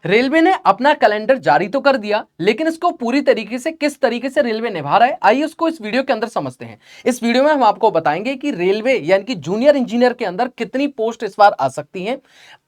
Railway ने अपना calendar जारी तो कर दिया, लेकिन इसको पूरी तरीके से किस तरीके से रेलवे निभा रहा है, आइए उसको इस वीडियो के अंदर समझते हैं। इस वीडियो में हम आपको बताएंगे कि रेलवे यानी कि जूनियर इंजीनियर के अंदर कितनी पोस्ट इस बार आ सकती हैं।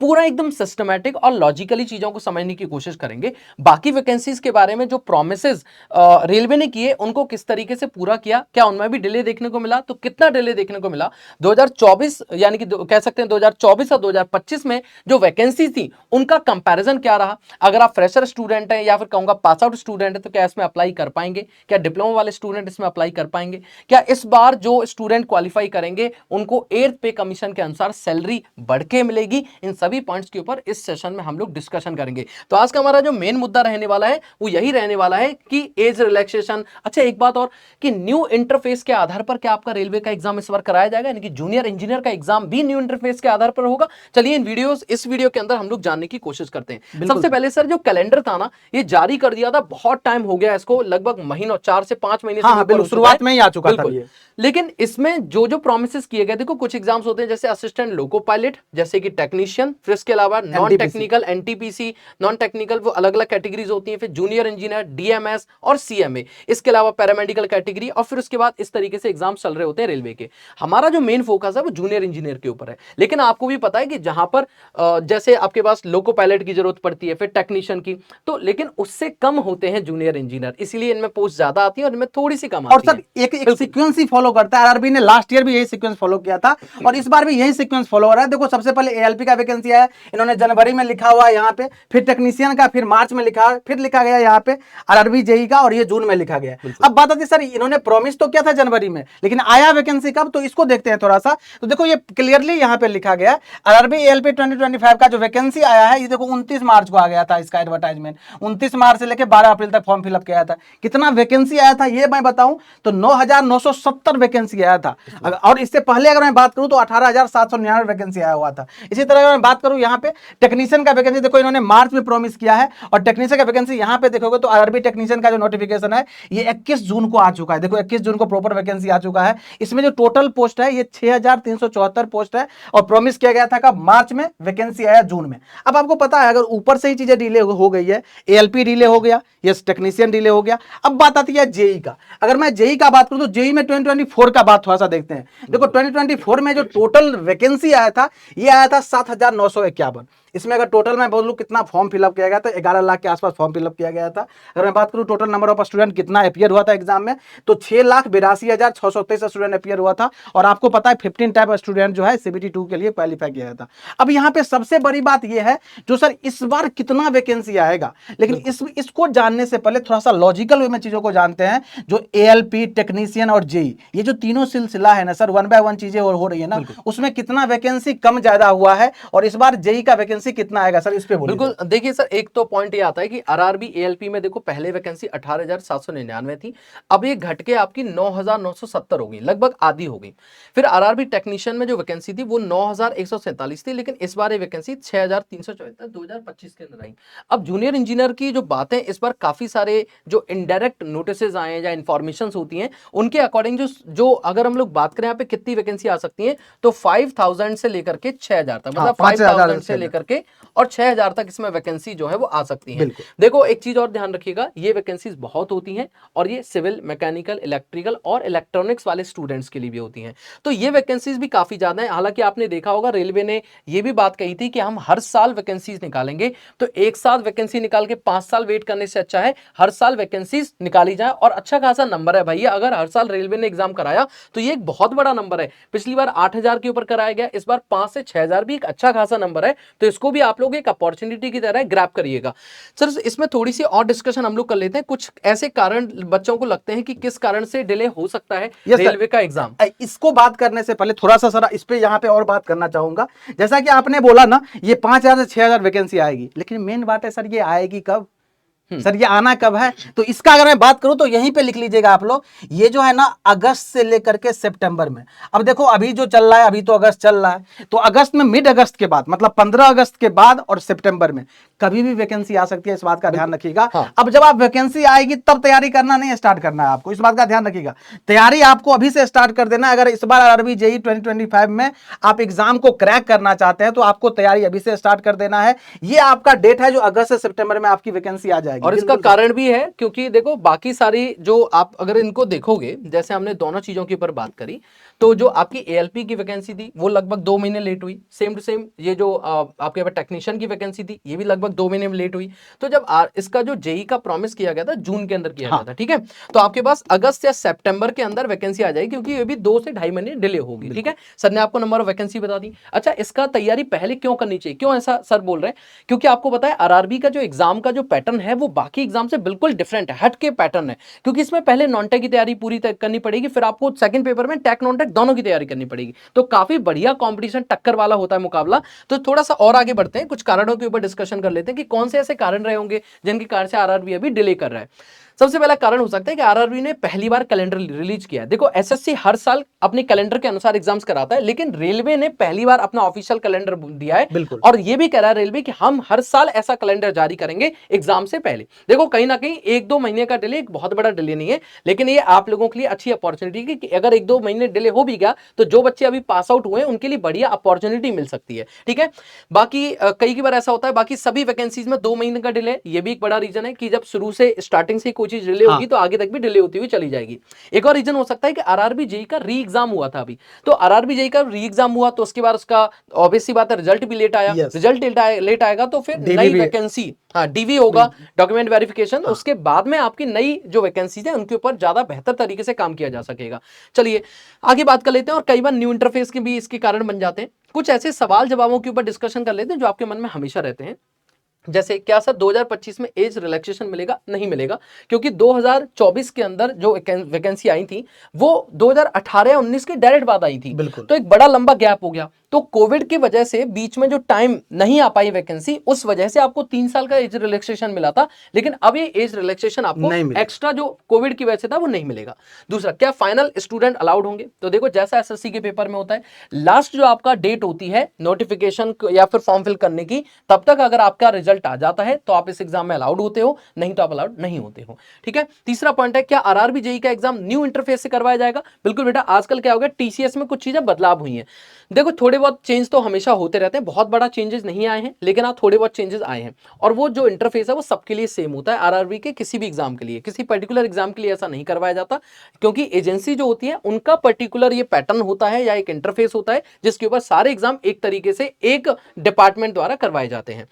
पूरा एकदम सिस्टमैटिक और लॉजिकली चीजों को समझने की कोशिश करेंगे। बाकी वैकेंसीज के बारे में जो प्रोमिसेस रेलवे ने किए उनको किस तरीके से पूरा किया, क्या उनमें भी डिले देखने को मिला, तो कितना डिले देखने को मिला। 2024 यानी कि कह सकते हैं 2024 और 2025 में जो वैकेंसी थी उनका कंपैरिजन क्या रहा। अगर आप फ्रेशर स्टूडेंट हैं या फिर कहूंगा पास आउट स्टूडेंट है तो क्या इसमें अप्लाई कर पाएंगे, क्या डिप्लोमा वाले स्टूडेंट इसमें अप्लाई कर पाएंगे, क्या इस बार जो स्टूडेंट क्वालिफाई करेंगे उनको 8th पे कमीशन के अनुसार सैलरी बढ़ के मिलेगी। इन सभी पॉइंट्स के ऊपर इस सेशन में हम लोग डिस्कशन करेंगे। तो आज का हमारा जो मेन मुद्दा रहने वाला है वो यही रहने वाला है कि एज रिलैक्सेशन। अच्छा, एक बात और कि न्यू इंटरफेस के आधार पर क्या आपका रेलवे का एग्जाम इस बार कराया जाएगा, यानी कि जूनियर इंजीनियर का एग्जाम भी न्यू इंटरफेस के आधार पर होगा। चलिए इस वीडियो के अंदर हम लोग जानने की कोशिश करते हैं। सबसे पहले सर, जो कैलेंडर था ना, ये जारी कर दिया था, बहुत टाइम हो गया इसको, लगभग महीनों 4 से 5 महीने से शुरुआत में ही आ चुका था ये। लेकिन इसमें जो जो प्रोमिस किए गए, देखो कुछ एग्जाम्स होते हैं जैसे असिस्टेंट लोको पायलट, जैसे कि टेक्नीशियन, फिर इसके अलावा non technical NTPC, non technical वो अलग अलग कैटेगरीज होती हैं, फिर जूनियर इंजीनियर, डीएमएस और सीएमए, इसके अलावा पैरामेडिकल कैटेगरी, और फिर उसके बाद इस तरीके से एग्जाम चल रहे होते हैं रेलवे के। हमारा जो मेन फोकस है वो जूनियर इंजीनियर के ऊपर है, लेकिन आपको भी पता है कि जहां पर जैसे आपके पास लोको पायलट की जरूरत पड़ती है, फिर टेक्नीशियन की, तो लेकिन उससे कम होते हैं जूनियर इंजीनियर, इसलिए इनमें पोस्ट ज्यादा आती है और इनमें थोड़ी सी कम आती है। और सर एक सीक्वेंस ही फॉलो करता है। आरआरबी ने लास्ट ईयर भी यही सीक्वेंस फॉलो किया था और इस बार भी यही सीक्वेंस फॉलो हो रहा है। देखो सबसे पहले एएलपी का वैकेंसी आया, इन्होंने जनवरी में लिखा हुआ है यहाँ पे, फिर टेक्नीशियन का फिर मार्च में लिखा, फिर लिखा गया यहाँ पे आरआरबी जेई का, और ये जून में लिखा गया। अब बात आती है सर, इन्होंने प्रॉमिस तो किया था जनवरी में, लेकिन आया वैकेंसी कब, तो इसको देखते हैं थोड़ा सा। तो देखो ये क्लियरली यहाँ पे लिखा गया आरआरबी एएलपी 2025 का जो वैकेंसी आया है, ये देखो 29 मार्च को आ गया था इसका एडवर्टाइजमेंट। 29 मार्च से लेकर 12 अप्रैल तक फॉर्म फिलअप किया था। कितना वैकेंसी आया था ये मैं बताऊं तो 9,970 वैकेंसी आया था। और इससे पहले अगर मैं बात करूं तो 18,799 वैकेंसी आया हुआ था। इसी तरह अगर मैं बात करूं यहाँ पे टेक्नीशियन का वैकेंसी, देखो इन्होंने मार्च में प्रॉमिस किया है, और टेक्नीशियन का वैकेंसी यहाँ पे देखोगे तो आरआरबी टेक्नीशियन का जो नोटिफिकेशन है ये 21 जून को आ चुका है। देखो 21 जून को प्रॉपर वैकेंसी आ चुका है। इसमें जो टोटल पोस्ट है ये 6,374 पोस्ट है, और प्रॉमिस किया गया था कब, मार्च में, वैकेंसी आया जून में। अब आपको पता है अगर ऊपर से ही चीजें डिले हो गई है, एएलपी डिले हो गया, यस टेक्नीशियन डिले हो गया, अब बात आती है जेई का। अगर मैं जेई का बात करूं तो जेई में 2024 का बात थोड़ा सा देखते हैं। देखो 2024 में जो टोटल वैकेंसी आया था ये आया था 7,951। इसमें अगर टोटल मैं बोलूं कितना फॉर्म फिलअप किया गया था, 11 लाख के आसपास फॉर्म फिलअप किया गया था। अगर मैं बात करूं टोटल नंबर ऑफ स्टूडेंट कितना अपियर हुआ था एग्जाम में, तो 6,82,623 स्टूडेंट अपियर हुआ था। और आपको पता है 15 टाइप स्टूडेंट जो है सीबीटी 2 के लिए क्वालिफाई किया था। अब यहाँ पे सबसे बड़ी बात यह है जो सर इस बार कितना वैकेंसी आएगा, लेकिन इसको जानने से पहले थोड़ा सा लॉजिकल वे में चीजों को जानते हैं। जो एएलपी, टेक्नीशियन और जेई, ये जो तीनों सिलसिला है ना सर, 1 बाय 1 चीजें हो रही है ना, उसमें कितना वैकेंसी कम ज्यादा हुआ है, और इस बार जेई का वैकेंसी कितना आएगा सर, इस पे बोलिए। बिल्कुल, देखिए सर, एक तो पॉइंट ये आता है कि आरआरबी एएलपी में देखो पहले वैकेंसी 18,799 थी, अब ये घट के आपकी 9,970 हो गई, लगभग आधी हो गई। फिर आरआरबी टेक्नीशियन में जो वैकेंसी थी वो 9,147 थी, लेकिन इस बार ये वैकेंसी 6,374 2025 के अंदर आई। अब जूनियर इंजीनियर की जो बातें, इस बार काफी सारे जो इनडायरेक्ट नोटिस आए हैं या इंफॉर्मेशन होती हैं उनके अकॉर्डिंग जो अगर हम लोग बात करें यहाँ पे कितनी वैकेंसी आ सकती है, तो 5,000 से लेकर के 6,000 तक, मतलब 5,000 से लेकर के और 6,000 तक इसमें वैकेंसी जो है वो आ सकती है। देखो एक चीज और ध्यान रखिएगा, ये वैकेंसीज बहुत होती हैं और ये सिविल, मैकेनिकल, इलेक्ट्रिकल और इलेक्ट्रॉनिक्स वाले स्टूडेंट्स के लिए भी होती हैं, तो ये वैकेंसीज भी काफी ज्यादा है। हालांकि आपने देखा होगा रेलवे ने ये भी बात कही थी कि हम हर साल वैकेंसीज निकालेंगे, तो एक साथ वैकेंसी निकाल के 5 साल वेट करने से अच्छा है हर साल वैकेंसीज निकाली जाए। और अच्छा खासा नंबर है भैया, अगर हर साल रेलवे ने एग्जाम कराया तो ये एक बहुत बड़ा नंबर है। पिछली बार 8,000 के ऊपर कराया गया, इस बार 5 से 6,000 भी एक अच्छा खासा नंबर है, तो इसको भी आप लोग एक अपॉर्चुनिटी की तरह ग्रैब करिएगा। सर इसमें थोड़ी सी और डिस्कशन हम लोग कर लेते हैं, कुछ ऐसे कारण बच्चों को लगते हैं कि किस कारण से डिले हो सकता है रेलवे का एग्जाम। इसको बात करने से पहले थोड़ा सा सर इस पे यहाँ पे और बात करना चाहूंगा। जैसा कि आपने बोला ना ये 5,000 से 6,000 वैकेंसी आएगी, लेकिन मेन बात है सर ये आएगी कब, सर ये आना कब है, तो इसका अगर मैं बात करूं तो यहीं पे लिख लीजिएगा आप लोग, ये जो है ना अगस्त से लेकर के सितंबर में। अब देखो अभी जो चल रहा है, अभी तो अगस्त चल रहा है, तो अगस्त में मिड अगस्त के बाद मतलब 15 अगस्त के बाद और सितंबर में कभी भी वैकेंसी आ सकती है, इस बात का ध्यान रखिएगा। हाँ। अब जब आप वैकेंसी आएगी तब तैयारी करना नहीं स्टार्ट करना है आपको, इस बात का ध्यान रखिएगा। तैयारी आपको अभी से स्टार्ट कर देना है। अगर इस बार आरआरबी जेईई 2025 में आप एग्जाम को क्रैक करना चाहते हैं तो आपको तैयारी अभी से स्टार्ट कर देना है। ये आपका डेट है जो अगस्त से सितंबर में आपकी वैकेंसी आ जाएगी। और इसका कारण भी है क्योंकि देखो बाकी सारी जो आप अगर इनको देखोगे, जैसे हमने दोनों चीजों के ऊपर बात करी, तो जो आपकी एएलपी की वैकेंसी थी वो लगभग 2 महीने लेट हुई, सेम टू सेम ये जो आपके पास टेक्नीशियन की वैकेंसी थी ये भी लगभग 2 महीने में लेट हुई। तो जब इसका जो जेई का प्रॉमिस किया गया था जून के अंदर किया गया था, ठीक है, तो आपके पास अगस्त या सितंबर के अंदर वैकेंसी आ जाएगी, क्योंकि ये भी 2 से 2.5 महीने डिले होगी। ठीक है, सर ने आपको नंबर ऑफ वैकेंसी बता दी। अच्छा, इसका तैयारी पहले क्यों करनी चाहिए, क्यों ऐसा सर बोल रहे हैं? क्योंकि आपको पता है आरआरबी का जो एग्जाम का जो पैटर्न है वो बाकी एग्जाम से बिल्कुल डिफरेंट है, हट के पैटर्न है। क्योंकि इसमें पहले नॉन टेक की तैयारी पूरी करनी पड़ेगी, फिर आपको सेकंड पेपर में टेक नॉन टेक दोनों की तैयारी करनी पड़ेगी। तो काफी बढ़िया कंपटीशन, टक्कर वाला होता है मुकाबला। तो थोड़ा सा और आगे बढ़ते हैं, कुछ कारणों के ऊपर डिस्कशन कर लेते हैं कि कौन से ऐसे कारण रहे होंगे जिनके कारण से आरआरबी अभी डिले कर रहा है। सबसे पहला कारण हो सकता है कि आरआरबी ने पहली बार कैलेंडर रिलीज किया है। देखो एसएससी हर साल अपने कैलेंडर के अनुसार एग्जाम्स कराता है, लेकिन रेलवे ने पहली बार अपना ऑफिशियल कैलेंडर दिया है। बिल्कुल। और ये भी कह रहा है रेलवे कि हम हर साल ऐसा कैलेंडर जारी करेंगे एग्जाम से पहले। देखो कहीं ना कहीं 1-2 महीने का डिले एक बहुत बड़ा डिले नहीं है, लेकिन ये आप लोगों के लिए अच्छी अपॉर्चुनिटी है कि अगर 1-2 महीने डिले हो भी गया तो जो बच्चे अभी पास आउट हुए हैं उनके लिए बढ़िया अपॉर्चुनिटी मिल सकती है। ठीक है, बाकी कई बार ऐसा होता है बाकी सभी वैकेंसीज में 2 महीने का डिले, ये भी एक बड़ा रीजन है कि जब शुरू से स्टार्टिंग से कोई चीज डिले होगी तो आगे तक भी डिले होती हुई चली जाएगी। एक और रीजन हो सकता है कि आरआरबी जेईई का री एग्जाम हुआ था अभी, तो आरआरबी जेईई का री एग्जाम हुआ तो उसके बाद उसका ऑब्वियस सी बात है रिजल्ट भी लेट आया। रिजल्ट लेट आएगा तो फिर नई वैकेंसी, हाँ डीवी होगा, डॉक्यूमेंट वेरिफिकेशन, उसके बाद में आपकी नई जो वैकेंसीज है उनके ऊपर ज्यादा बेहतर तरीके से काम किया जा सकेगा। चलिए आगे बात कर लेते हैं, और कई बार न्यू इंटरफेस के भी इसके कारण बन जाते हैं। कुछ ऐसे सवाल जवाबों के ऊपर डिस्कशन कर लेते हैं जो आपके मन में हमेशा रहते हैं, जैसे क्या सर 2025 में एज रिलैक्सेशन मिलेगा? नहीं मिलेगा, क्योंकि 2024 के अंदर जो वैकेंसी आई थी वो 2018 या 19 के डायरेक्ट बाद आई थी, तो एक बड़ा लंबा गैप हो गया। तो कोविड की वजह से बीच में जो टाइम नहीं आ पाई वैकेंसी, उस वजह से आपको 3 साल का एज रिलैक्सेशन मिला था, लेकिन अब ये एज रिलैक्सेशन आपको एक्स्ट्रा जो कोविड की वजह से था वो नहीं मिलेगा। दूसरा, क्या फाइनल स्टूडेंट अलाउड होंगे? तो देखो जैसा एसएससी के पेपर में होता है, लास्ट जो आपका डेट होती है नोटिफिकेशन या फिर फॉर्म फिल करने की, तब तक अगर आपका रिजल्ट आ जाता है तो आप इस एग्जाम में अलाउड होते हो, नहीं तो आप अलाउड नहीं होते हो। ठीक है, तीसरा पॉइंट है, क्या आरआरबी जेईई का एग्जाम न्यू इंटरफेस से करवाया जाएगा? बिल्कुल बेटा, आजकल क्या हो गया, टीसीएस में कुछ चीजें बदलाव हुई हैं। देखो थोड़े बहुत चेंज तो हमेशा होते रहते हैं, बहुत बड़ा चेंजेस नहीं आए हैं, लेकिन हाँ थोड़े बहुत चेंजेस आए हैं, और वो जो इंटरफेस है वो सबके लिए सेम होता है। आरआरबी के किसी भी एग्जाम के लिए, किसी पर्टिकुलर एग्जाम के लिए ऐसा नहीं करवाया जाता, क्योंकि एजेंसी जो होती है उनका पर्टिकुलर ये पैटर्न होता है या एक इंटरफेस होता है जिसके ऊपर सारे एग्जाम एक तरीके से एक डिपार्टमेंट द्वारा करवाए जाते हैं।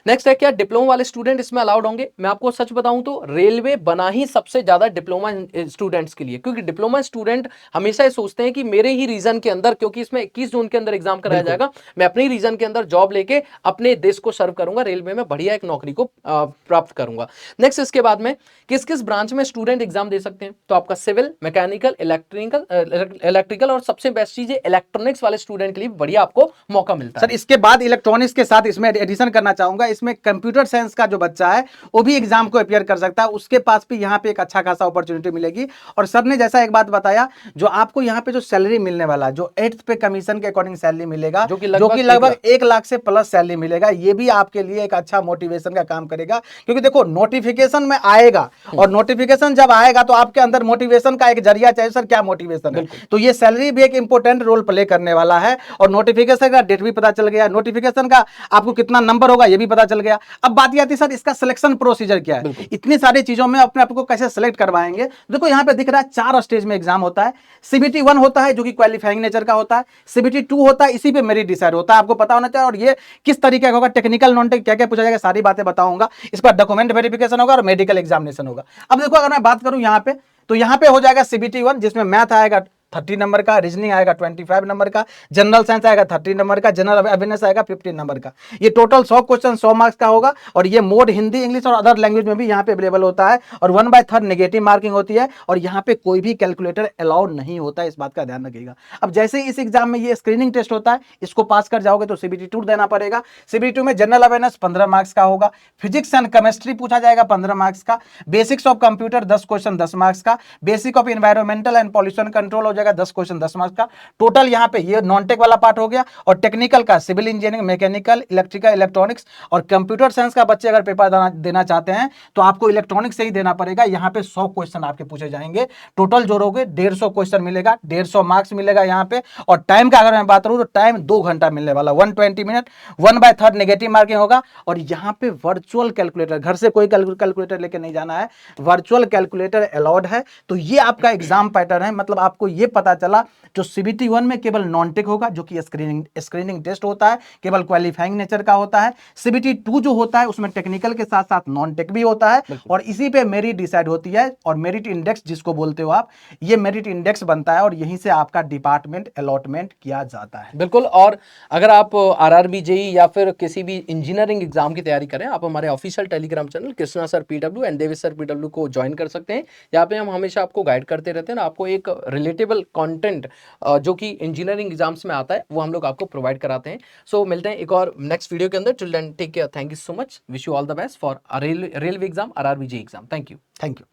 नेक्स्ट है, क्या डिप्लोमा वाले स्टूडेंट इसमें अलाउड होंगे? मैं आपको सच बताऊं तो रेलवे बना ही सबसे ज्यादा डिप्लोमा स्टूडेंट्स के लिए, क्योंकि डिप्लोमा स्टूडेंट हमेशा ये सोचते हैं कि मेरे ही रीजन के अंदर, क्योंकि इसमें 21 जून के अंदर एग्जाम कराया जाएगा, मैं अपने रीजन के अंदर जॉब लेके अपने देश को सर्व करूंगा, रेलवे में बढ़िया एक नौकरी को प्राप्त करूंगा। नेक्स्ट, इसके बाद में किस किस ब्रांच में स्टूडेंट एग्जाम दे सकते हैं? तो आपका सिविल, मैकेनिकल, इलेक्ट्रिकल और सबसे बेस्ट चीज है इलेक्ट्रॉनिक्स वाले स्टूडेंट के लिए बढ़िया आपको मौका मिलता है। सर इसके बाद इलेक्ट्रॉनिक्स के साथ इसमें एडिशन करना चाहूंगा, इसमें कंप्यूटर साइंस का जो बच्चा है वो भी एग्जाम को अपियर कर सकता है, उसके पास भी यहाँ पे एक अच्छा खासा अपॉर्चुनिटी मिलेगी। और सर ने जैसा एक बात बताया, जो आपको यहाँ पे जो सैलरी मिलने वाला, जो 8th पे कमीशन के अकॉर्डिंग सैलरी मिलेगा, जो कि लगभग 1 लाख से प्लस सैलरी मिलेगा, ये भी आपके लिए एक अच्छा मोटिवेशन का काम करेगा। क्योंकि देखो नोटिफिकेशन में आएगा, और नोटिफिकेशन जब आएगा तो आपके अंदर मोटिवेशन का एक जरिया चाहिए। सर क्या मोटिवेशन है? तो ये सैलरी भी एक इंपॉर्टेंट रोल प्ले करने वाला है, और नोटिफिकेशन का डेट भी पता चल गया, नोटिफिकेशन का आपको कितना नंबर होगा ये भी पता चल गया। अब बात आती है सर इसका सिलेक्शन प्रोसीजर क्या है, इतनी सारी चीजों में अपने आप को कैसे सिलेक्ट करवाएंगे? देखो यहाँ पे दिख रहा है 4 स्टेज में एग्जाम होता है। सीबीटी 1 होता है जो कि क्वालिफाइंग नेचर का होता है, सीबीटी 2 होता है, इसी पे मेरिट डिसाइड होता है, आपको पता होना चाहिए। और ये किस तरीके का होगा, टेक्निकल नॉन टेक क्या क्या पूछा जाएगा, सारी बातें बताऊंगा। इस पर डॉक्यूमेंट वेरिफिकेशन होगा और मेडिकल एग्जामिनेशन होगा। अब देखो अगर मैं बात करूं यहाँ पे, तो यहाँ पे हो जाएगा सीबीटी 1 जिसमें मैथ आएगा 30 नंबर का, रीजनिंग आएगा 25 नंबर का, जनरल साइंस आएगा 30 नंबर का, जनरल अवेयरनेस आएगा 15 नंबर का। ये टोटल 100 क्वेश्चन 100 मार्क्स का होगा और ये मोड हिंदी, इंग्लिश और अदर लैंग्वेज में भी यहाँ पे अवेलेबल होता है और 1/3 नेगेटिव मार्किंग होती है और यहाँ पे कोई भी कैलकुलेटर अलाउड नहीं होता है, इस बात का ध्यान रखिएगा। अब जैसे ही इस एग्जाम में ये स्क्रीनिंग टेस्ट होता है, इसको पास कर जाओगे तो CBT 2 देना पड़ेगा। CBT 2 में जनरल अवेयरनेस 15 मार्क्स का होगा, फिजिक्स एंड केमिस्ट्री पूछा जाएगा 15 मार्क्स का, basics of computer 10 question 10 marks का, basic of environmental and pollution control हो जाएगा 10 क्वेश्चन 10 मार्क्स का। टोटल यहाँ पे ये नॉन टेक वाला पार्ट हो गया और टेक्निकल का civil engineering, mechanical, electrical, electronics और कंप्यूटर साइंस का बच्चे अगर पेपर देना चाहते हैं तो आपको इलेक्ट्रॉनिक्स से ही देना पड़ेगा। यहाँ पे 100 क्वेश्चन आपके पूछे जाएंगे, टोटल जोड़ोगे 150 क्वेश्चन मिलेगा, 150 मार्क्स मिलेगा यहाँ पे। और टाइम का अगर मैं बात करूँ तो टाइम 2 घंटा मिलने वाला, 120 मिनट, 1/3 नेगेटिव मार्किंग होगा। और यहाँ पे वर्चुअल कैलकुलेटर, घर से कोई कैलकुलेटर लेके नहीं जाना है, वर्चुअल कैलकुलेटर अलाउड है। तो ये आपका एग्जाम पैटर्न है, मतलब आपको ये पता चला जो CBT 1 में केवल नॉन टेक होगा जो कि स्क्रीनिंग टेस्ट होता है, केवल क्वालिफाइंग नेचर का होता है। CBT 2 जो होता है उसमें टेक्निकल के साथ साथ नॉन टेक भी होता है और इसी पे मेरिट डिसाइड होती है और मेरिट इंडेक्स जिसको बोलते हो आप, ये मेरिट इंडेक्स बनता है और यहीं से आपका डिपार्टमेंट अलॉटमेंट किया जाता है। बिल्कुल। और अगर आप RRB JEE या फिर किसी भी इंजीनियरिंग एग्जाम की तैयारी करें, आप हमारे official Telegram channel Krishna sir PW and Devesh sir PW को ज्वाइन कर सकते हैं। यहाँ पे हम हमेशा आपको गाइड करते रहते हैं, आपको एक रिलेटेबल कंटेंट जो कि इंजीनियरिंग एग्जाम्स में आता है वो हम लोग आपको प्रोवाइड कराते हैं। सो मिलते हैं एक और नेक्स्ट वीडियो के अंदर। Till then take care, thank you so much, wish you all the best for railway exam, RRB JEE exam. Thank you. Thank you.